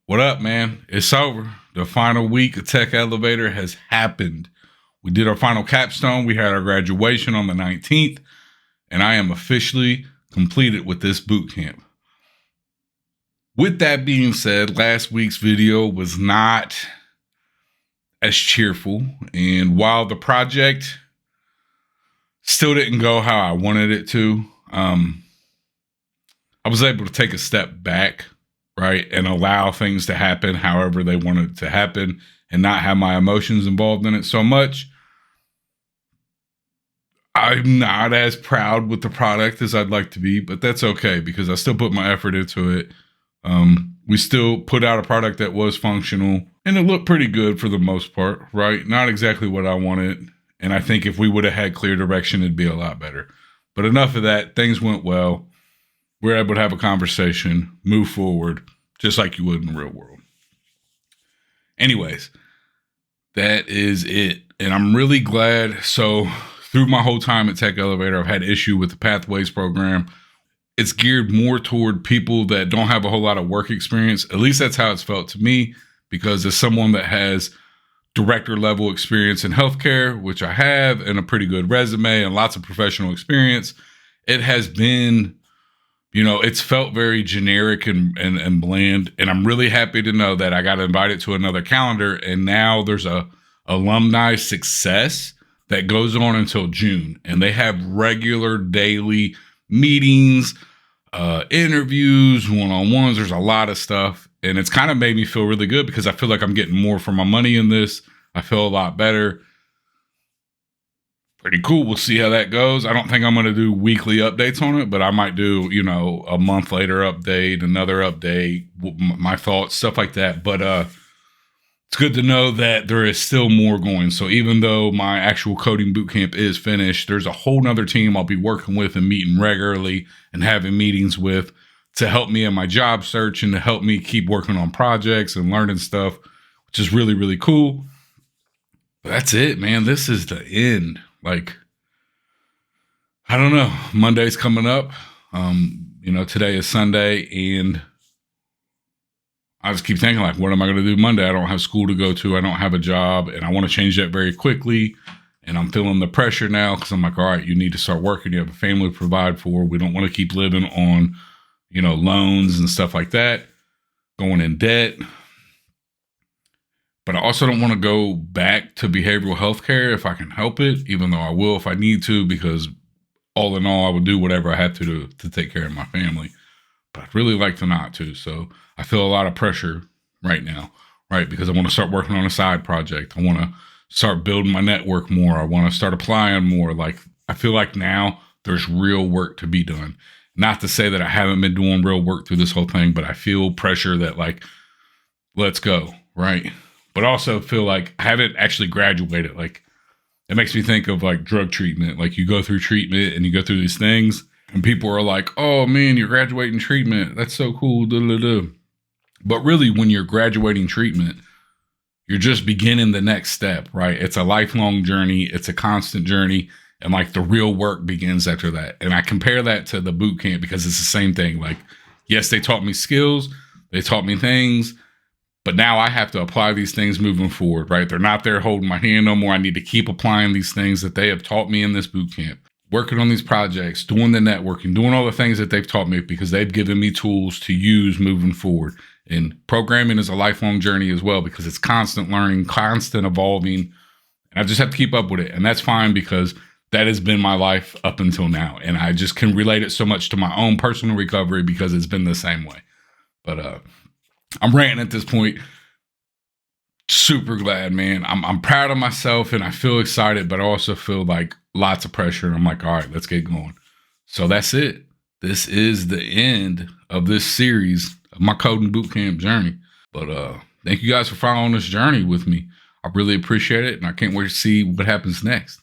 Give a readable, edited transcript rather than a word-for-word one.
What up, man? It's over. The final week of Tech Elevator has happened. We did our final capstone. We had our graduation on the 19th, and I am officially completed with this boot camp. With that being said, last week's video was not as cheerful, and while the project still didn't go how I wanted it to, I was able to take a step back, right, and allow things to happen however they wanted it to happen and not have my emotions involved in it so much. I'm not as proud with the product as I'd like to be, but that's okay because I still put my effort into it. We still put out a product that was functional and it looked pretty good for the most part, right? Not exactly what I wanted. And I think if we would have had clear direction, it'd be a lot better. But enough of that. Things went well. We're able to have a conversation, move forward, just like you would in the real world. Anyways, that is it. And I'm really glad. So through my whole time at Tech Elevator, I've had issue with the Pathways program. It's geared more toward people that don't have a whole lot of work experience. At least that's how it's felt to me, because as someone that has director level experience in healthcare, which I have, and a pretty good resume and lots of professional experience, it has been, it's felt very generic and bland. And I'm really happy to know that I got invited to another calendar, and now there's a alumni success that goes on until June, and they have regular daily meetings, interviews, one-on-ones. There's a lot of stuff, and it's kind of made me feel really good because I feel like I'm getting more for my money in this. I feel a lot better. Pretty cool. We'll see how that goes. I don't think I'm going to do weekly updates on it, but I might do, a month later update, another update, my thoughts, stuff like that. But it's good to know that there is still more going. So even though my actual coding bootcamp is finished, there's a whole nother team I'll be working with and meeting regularly and having meetings with to help me in my job search and to help me keep working on projects and learning stuff, which is really, really cool. But that's it, man. This is the end. I don't know. Monday's coming up. Today is Sunday, and I just keep thinking, what am I going to do Monday? I don't have school to go to. I don't have a job, and I want to change that very quickly. And I'm feeling the pressure now because I'm like, all right, you need to start working. You have a family to provide for. We don't want to keep living on, loans and stuff like that, going in debt. But I also don't want to go back to behavioral health care if I can help it, even though I will if I need to, because all in all, I would do whatever I have to take care of my family. But I'd really like to not to. So I feel a lot of pressure right now, right? Because I want to start working on a side project. I want to start building my network more. I want to start applying more. I feel like now there's real work to be done. Not to say that I haven't been doing real work through this whole thing, but I feel pressure that let's go, right? But also feel like I haven't actually graduated. It makes me think of drug treatment. You go through treatment and you go through these things and people are like, oh man, you're graduating treatment. That's so cool. But really when you're graduating treatment, you're just beginning the next step, right? It's a lifelong journey. It's a constant journey. And the real work begins after that. And I compare that to the boot camp because it's the same thing. Yes, they taught me skills. They taught me things. But now I have to apply these things moving forward, right? They're not there holding my hand no more. I need to keep applying these things that they have taught me in this boot camp, working on these projects, doing the networking, doing all the things that they've taught me because they've given me tools to use moving forward. And programming is a lifelong journey as well because it's constant learning, constant evolving. And I just have to keep up with it. And that's fine because that has been my life up until now. And I just can relate it so much to my own personal recovery because it's been the same way. But I'm ranting at this point. Super glad, man. I'm proud of myself and I feel excited, but I also feel lots of pressure. And I'm like, all right, let's get going. So that's it. This is the end of this series of my coding bootcamp journey. But thank you guys for following this journey with me. I really appreciate it. And I can't wait to see what happens next.